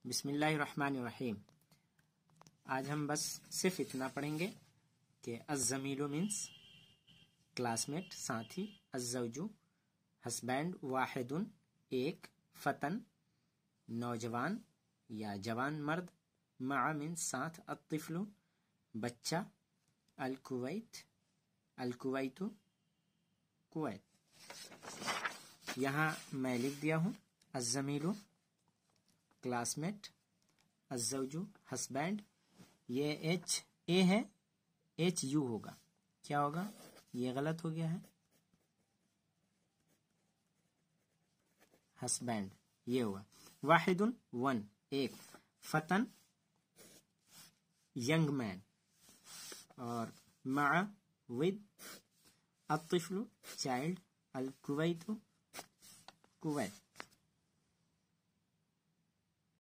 بسم اللہ الرحمن الرحیم۔ آج ہم بس صرف اتنا پڑھیں گے کہ الزمیل مینس کلاس میٹ، ساتھی، الزوجو ہسبینڈ، واحد ایک، فتن نوجوان یا جوان مرد، مع مینس ساتھ، الطفل بچہ، الکویت الکویت کویت۔ یہاں میں لکھ دیا ہوں الزمیل کلاس میٹ، الزوجو ہسبینڈ، یہ ایچ اے ہے، ایچ یو ہوگا، کیا ہوگا؟ یہ غلط ہو گیا ہے، ہسبینڈ یہ ہوگا، واحد ون ایک، فتن ینگ مین، اور مع ود، الطفل چائلڈ، الکویت کویت۔